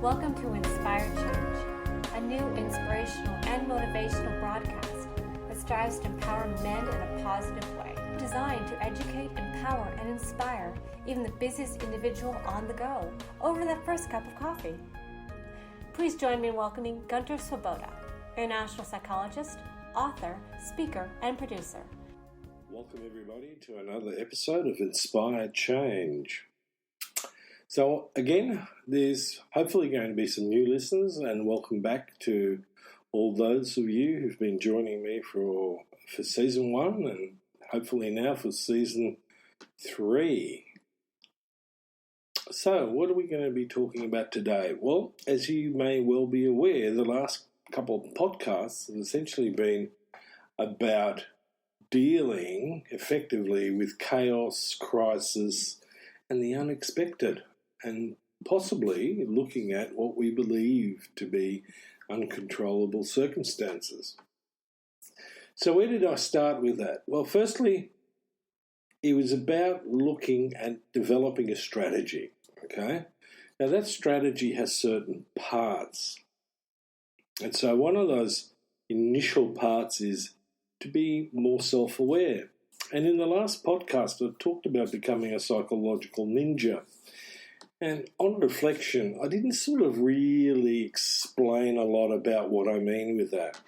Welcome to Inspired Change, a new inspirational and motivational broadcast that strives to empower men in a positive way, designed to educate, empower, and inspire even the busiest individual on the go over that first cup of coffee. Please join me in welcoming Gunter Swoboda, international psychologist, author, speaker, and producer. Welcome everybody to another episode of Inspired Change. So again, there's hopefully going to be some new listeners, and welcome back to all those of you who've been joining me for season 1 and hopefully now for season 3. So what are we going to be talking about today? Well, as you may well be aware, the last couple of podcasts have essentially been about dealing effectively with chaos, crisis, and the unexpected, and possibly looking at what we believe to be uncontrollable circumstances. So where did I start with that? Well, firstly, it was about looking at developing a strategy, okay? Now that strategy has certain parts. And so one of those initial parts is to be more self-aware. And in the last podcast, I talked about becoming a psychological ninja. And on reflection, I didn't sort of really explain a lot about what I mean with that.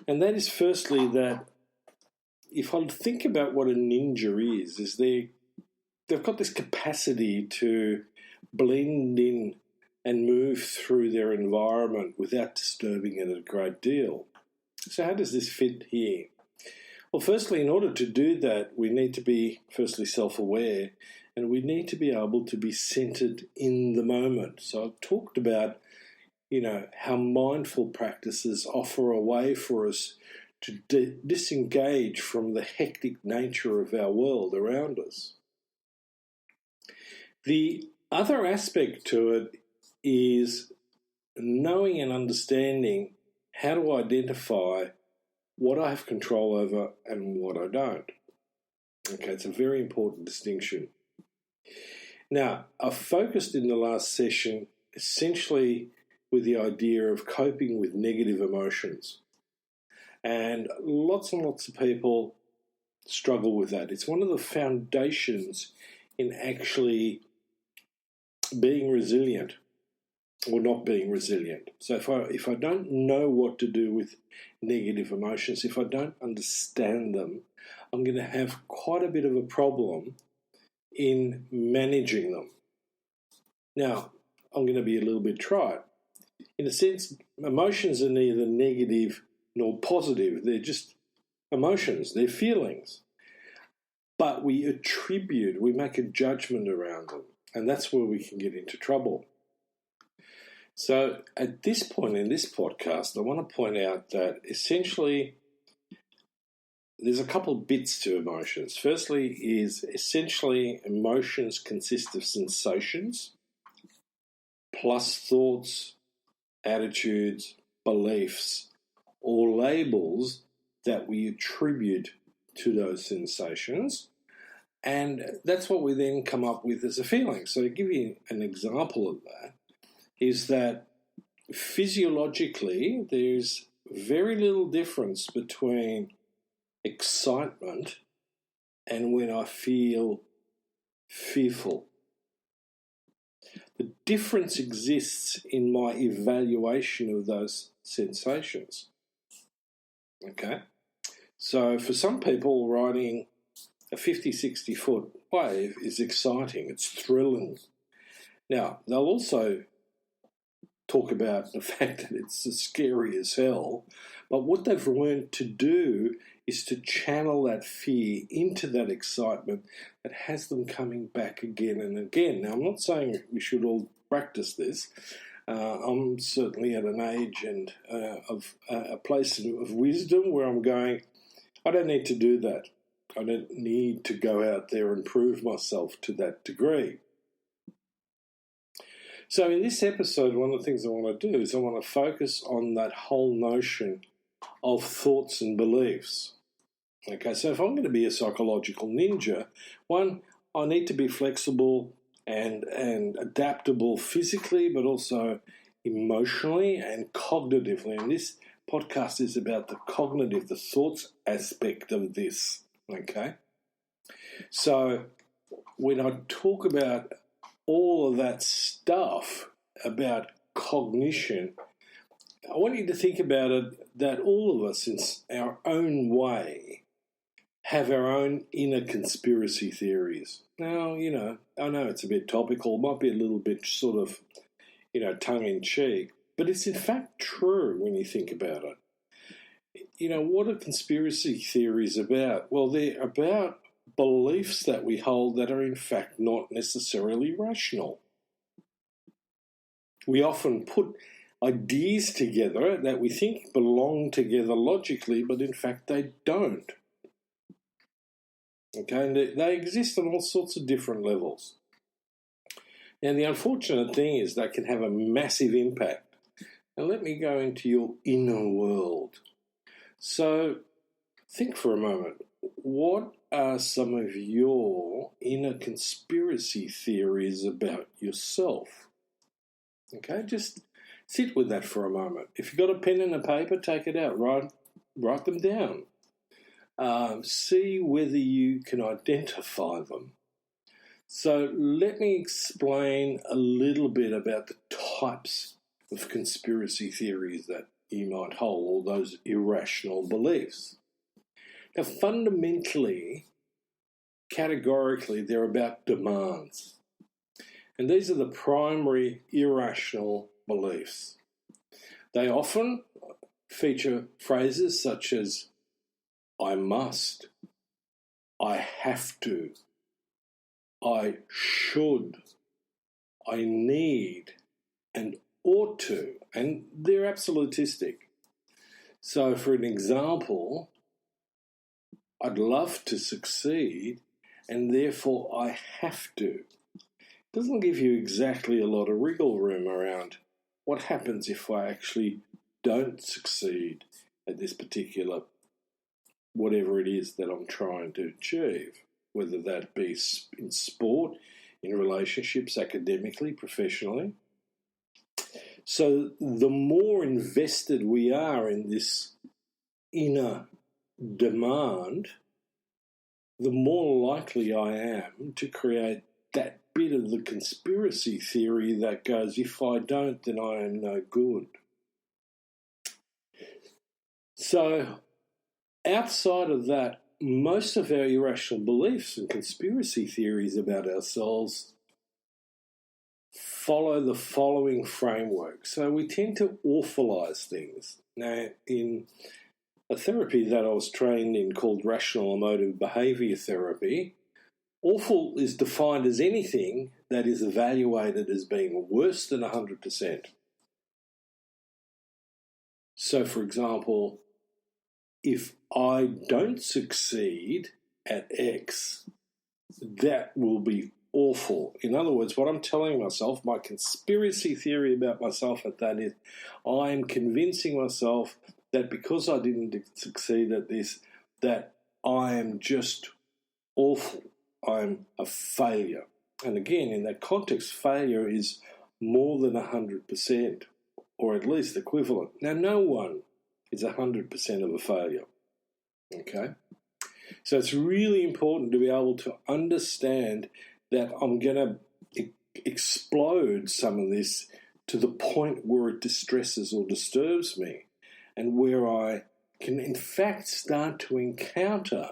And that is firstly that if I think about what a ninja is they've got this capacity to blend in and move through their environment without disturbing it a great deal. So how does this fit here? Well, firstly, in order to do that, we need to be, firstly, self-aware, and we need to be able to be centered in the moment. So I've talked about, how mindful practices offer a way for us to disengage from the hectic nature of our world around us. The other aspect to it is knowing and understanding how to identify what I have control over and what I don't. Okay, it's a very important distinction. Now, I've focused in the last session essentially with the idea of coping with negative emotions. And lots of people struggle with that. It's one of the foundations in actually being resilient or not being resilient. So if I don't know what to do with negative emotions, if I don't understand them, I'm going to have quite a bit of a problem in managing them. Now, I'm going to be a little bit trite. In a sense, emotions are neither negative nor positive. They're just emotions, they're feelings. But we make a judgment around them, and that's where we can get into trouble. So at this point in this podcast, I want to point out that essentially there's a couple of bits to emotions. Firstly is essentially emotions consist of sensations plus thoughts, attitudes, beliefs, or labels that we attribute to those sensations. And that's what we then come up with as a feeling. So to give you an example of that is that physiologically there's very little difference between excitement and when I feel fearful. The difference exists in my evaluation of those sensations. Okay? So for some people, riding a 50, 60 foot wave is exciting, it's thrilling. Now, they'll also talk about the fact that it's as scary as hell, but what they've learned to do is to channel that fear into that excitement that has them coming back again and again. Now, I'm not saying we should all practice this. I'm certainly at an age and of a place of wisdom where I'm going, I don't need to do that. I don't need to go out there and prove myself to that degree. So in this episode, one of the things I want to do is I want to focus on that whole notion of thoughts and beliefs. Okay, so if I'm going to be a psychological ninja, one, I need to be flexible and adaptable physically, but also emotionally and cognitively. And this podcast is about the cognitive, the thoughts aspect of this, okay? So when I talk about all of that stuff about cognition, I want you to think about it that all of us, in our own way, have our own inner conspiracy theories. Now, I know it's a bit topical, might be a little bit sort of, tongue-in-cheek, but it's in fact true when you think about it. What are conspiracy theories about? Well, they're about beliefs that we hold that are in fact not necessarily rational. We often put ideas together that we think belong together logically, but in fact they don't. Okay, and they exist on all sorts of different levels. Now, the unfortunate thing is they can have a massive impact. Now, let me go into your inner world. So, think for a moment. What are some of your inner conspiracy theories about yourself? Okay, just sit with that for a moment. If you've got a pen and a paper, take it out, write them down. See whether you can identify them. So let me explain a little bit about the types of conspiracy theories that you might hold, or those irrational beliefs. Now, fundamentally, categorically, they're about demands. And these are the primary irrational beliefs. They often feature phrases such as, I must, I have to, I should, I need, and ought to, and they're absolutistic. So, for an example, I'd love to succeed, and therefore I have to. It doesn't give you exactly a lot of wriggle room around what happens if I actually don't succeed at this particular whatever it is that I'm trying to achieve, whether that be in sport, in relationships, academically, professionally. So the more invested we are in this inner demand, the more likely I am to create that bit of the conspiracy theory that goes, if I don't, then I am no good. So outside of that, most of our irrational beliefs and conspiracy theories about ourselves follow the following framework. So we tend to awfulize things. Now, in a therapy that I was trained in called rational emotive behaviour therapy, awful is defined as anything that is evaluated as being worse than 100%. So, for example, if I don't succeed at X, that will be awful. In other words, what I'm telling myself, my conspiracy theory about myself at that is, I'm convincing myself that because I didn't succeed at this, that I am just awful. I'm a failure. And again, in that context, failure is more than 100%, or at least equivalent. Now, no one is 100% of a failure. Okay? So it's really important to be able to understand that I'm going to explode some of this to the point where it distresses or disturbs me, and where I can in fact start to encounter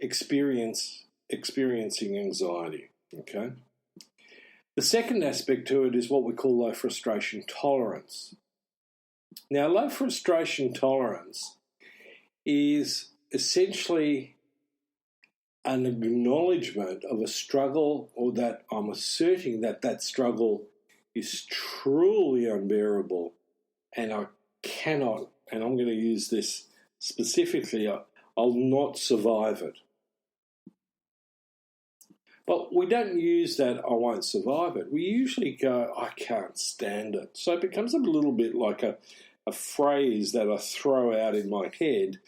experiencing anxiety. Okay? The second aspect to it is what we call low frustration tolerance. Now, low frustration tolerance is essentially an acknowledgement of a struggle, or that I'm asserting that that struggle is truly unbearable and I cannot, and I'm going to use this specifically, I'll not survive it. But we don't use that, I won't survive it. We usually go, I can't stand it. So it becomes a little bit like a phrase that I throw out in my head.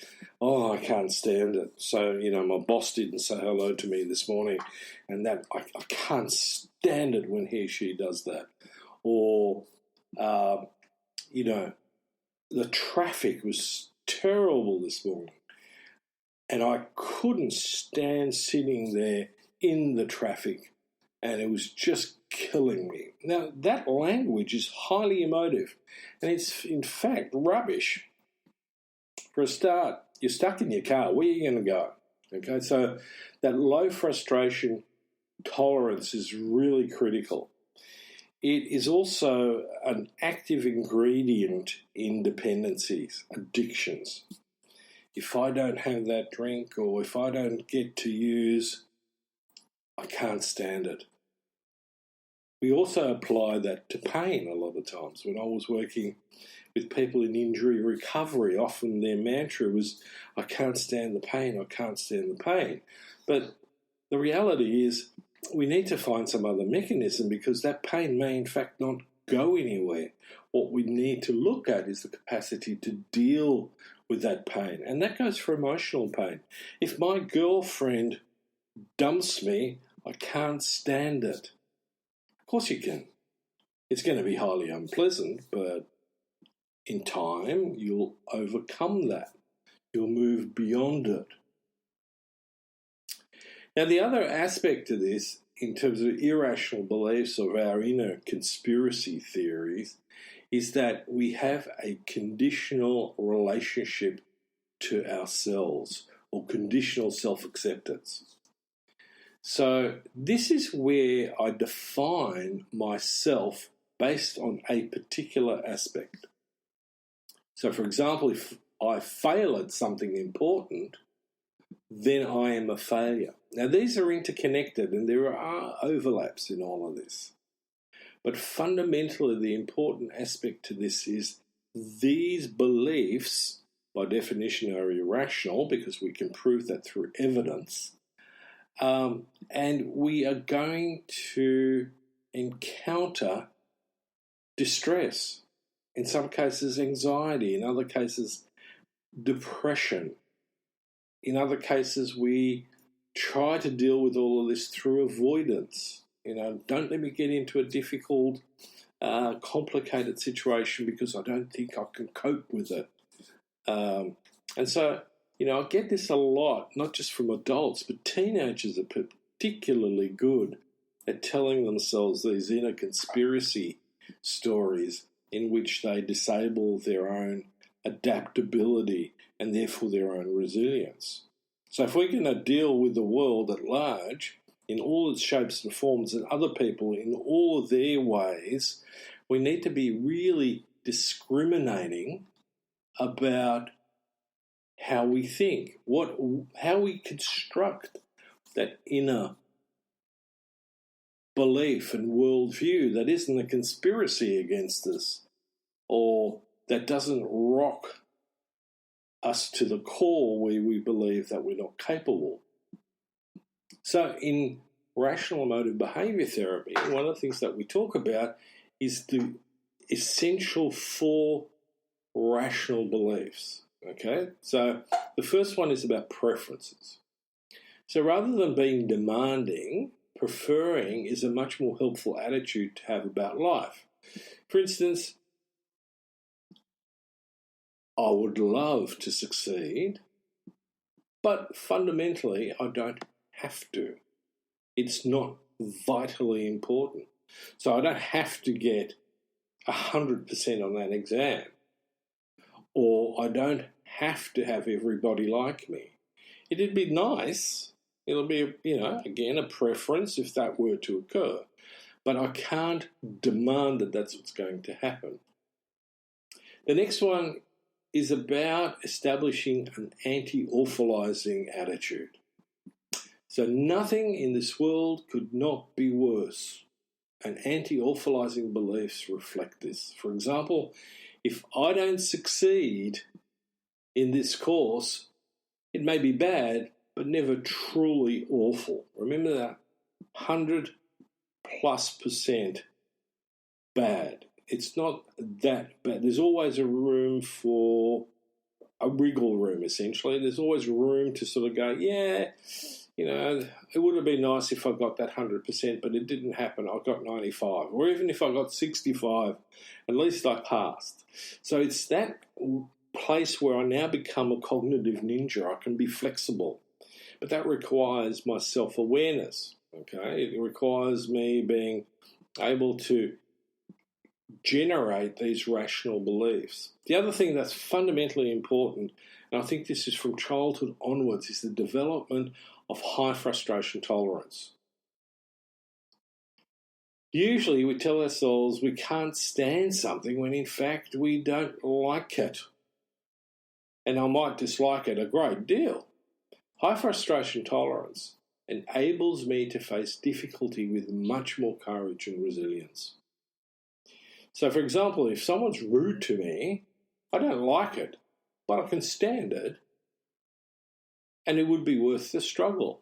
Oh, I can't stand it. So, my boss didn't say hello to me this morning, and that I can't stand it when he or she does that. Or You know, the traffic was terrible this morning, and I couldn't stand sitting there in the traffic, and it was just killing me. Now, that language is highly emotive, and it's in fact rubbish. For a start, you're stuck in your car. Where are you going to go? Okay, so that low frustration tolerance is really critical. It is also an active ingredient in dependencies, addictions. If I don't have that drink, or if I don't get to use, I can't stand it. We also apply that to pain a lot of times. When I was working with people in injury recovery, often their mantra was, I can't stand the pain, I can't stand the pain. But the reality is we need to find some other mechanism, because that pain may in fact not go anywhere. What we need to look at is the capacity to deal with that pain. And that goes for emotional pain. If my girlfriend dumps me, I can't stand it. Of course you can. It's going to be highly unpleasant, but in time you'll overcome that. You'll move beyond it. Now, the other aspect to this, in terms of irrational beliefs of our inner conspiracy theories, is that we have a conditional relationship to ourselves, or conditional self-acceptance. So this is where I define myself based on a particular aspect. So, for example, if I fail at something important, then I am a failure. Now, these are interconnected, and there are overlaps in all of this. But fundamentally, the important aspect to this is these beliefs, by definition, are irrational, because we can prove that through evidence. And we are going to encounter distress, in some cases anxiety, in other cases depression. In other cases, we try to deal with all of this through avoidance. Don't let me get into a difficult, complicated situation because I don't think I can cope with it. And so, I get this a lot, not just from adults, but teenagers are particularly good at telling themselves these inner conspiracy stories in which they disable their own adaptability and therefore their own resilience. So if we're going to deal with the world at large in all its shapes and forms, and other people in all of their ways, we need to be really discriminating about how we think, how we construct that inner belief and worldview that isn't a conspiracy against us, or that doesn't rock us to the core where we believe that we're not capable. So in rational emotive behaviour therapy, one of the things that we talk about is the essential four rational beliefs. Okay, so the first one is about preferences. So rather than being demanding, preferring is a much more helpful attitude to have about life. For instance, I would love to succeed, but fundamentally I don't have to. It's not vitally important. So I don't have to get 100% on that exam, or I don't have to have everybody like me. It'd be nice. It'll be, again, a preference if that were to occur. But I can't demand that that's what's going to happen. The next one is about establishing an anti-awfulizing attitude. So nothing in this world could not be worse. And anti-awfulizing beliefs reflect this. For example, if I don't succeed in this course, it may be bad, but never truly awful. Remember that 100+% bad. It's not that bad. There's always a room for a wriggle room, essentially. There's always room to sort of go, yeah, it would have been nice if I got that 100%, but it didn't happen. I got 95. Or even if I got 65, at least I passed. So it's that place where I now become a cognitive ninja. I can be flexible. But that requires my self-awareness, okay? It requires me being able to generate these rational beliefs. The other thing that's fundamentally important, and I think this is from childhood onwards, is the development of high frustration tolerance. Usually we tell ourselves we can't stand something when in fact we don't like it. And I might dislike it a great deal. High frustration tolerance enables me to face difficulty with much more courage and resilience. So, for example, if someone's rude to me, I don't like it, but I can stand it, and it would be worth the struggle.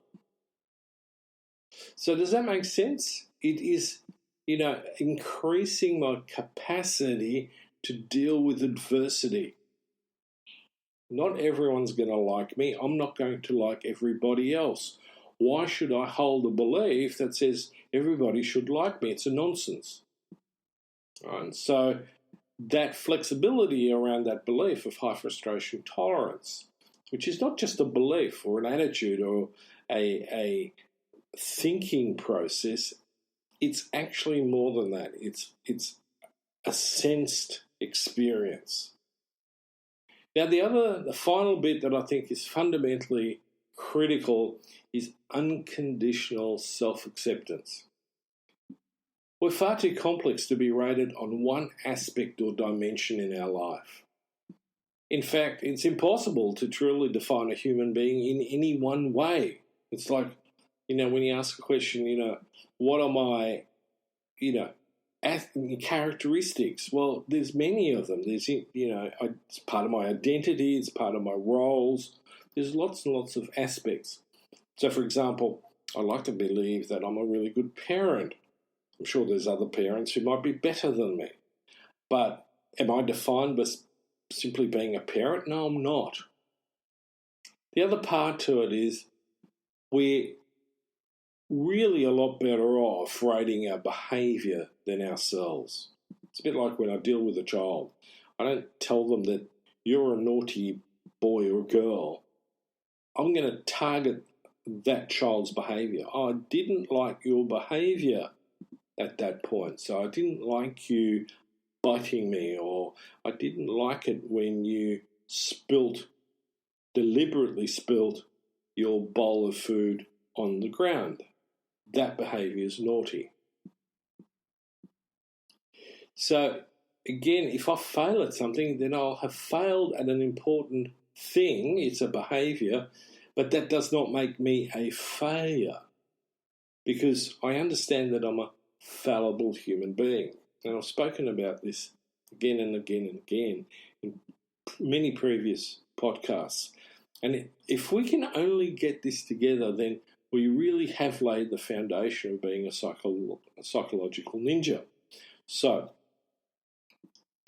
So does that make sense? It is, increasing my capacity to deal with adversity. Not everyone's going to like me. I'm not going to like everybody else. Why should I hold a belief that says everybody should like me? It's a nonsense. And so that flexibility around that belief of high frustration tolerance, which is not just a belief or an attitude or a thinking process, it's actually more than that. It's a sensed experience. Now, the final bit that I think is fundamentally critical is unconditional self-acceptance. We're far too complex to be rated on one aspect or dimension in our life. In fact, it's impossible to truly define a human being in any one way. It's like, when you ask a question, what are my, characteristics? Well, there's many of them. There's, it's part of my identity, it's part of my roles. There's lots and lots of aspects. So, for example, I like to believe that I'm a really good parent. I'm sure there's other parents who might be better than me. But am I defined by simply being a parent? No, I'm not. The other part to it is we're really a lot better off rating our behaviour than ourselves. It's a bit like when I deal with a child. I don't tell them that you're a naughty boy or girl. I'm going to target that child's behaviour. Oh, I didn't like your behaviour at that point. So I didn't like you biting me, or I didn't like it when you deliberately spilt your bowl of food on the ground. That behaviour is naughty. So again, if I fail at something, then I'll have failed at an important thing. It's a behaviour, but that does not make me a failure, because I understand that I'm a fallible human being. And I've spoken about this again and again and again in many previous podcasts. And if we can only get this together, then we really have laid the foundation of being a psychological ninja. So,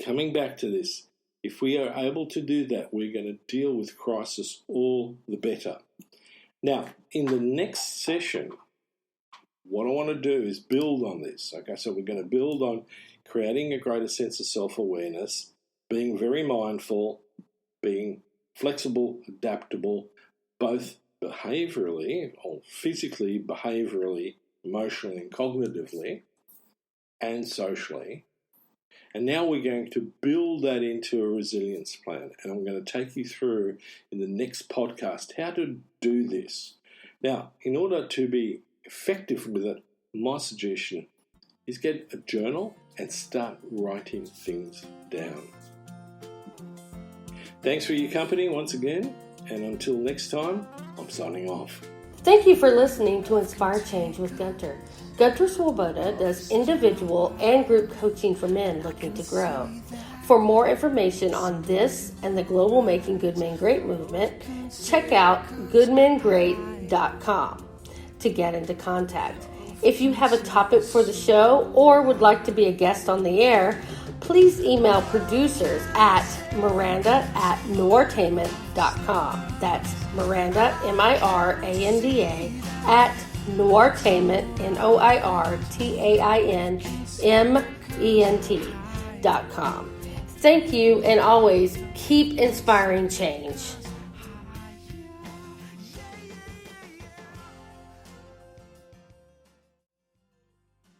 coming back to this, if we are able to do that, we're going to deal with crisis all the better. Now, in the next session, what I want to do is build on this. Okay, so we're going to build on creating a greater sense of self-awareness, being very mindful, being flexible, adaptable, both behaviourally or physically, behaviourally, emotionally and cognitively, and socially. And now we're going to build that into a resilience plan. And I'm going to take you through in the next podcast how to do this. Now, in order to be effective with it, my suggestion is get a journal and start writing things down. Thanks for your company once again, and until next time, I'm signing off. Thank you for listening to Inspire Change with Gunter. Gunter Swoboda does individual and group coaching for men looking to grow. For more information on this and the global Making Good Men Great movement, check out goodmengreat.com to get into contact. If you have a topic for the show or would like to be a guest on the air, please email producers at Miranda at noirtainment.com. That's Miranda, Miranda, at noirtainment, noirtainment.com. Thank you, and always keep inspiring change.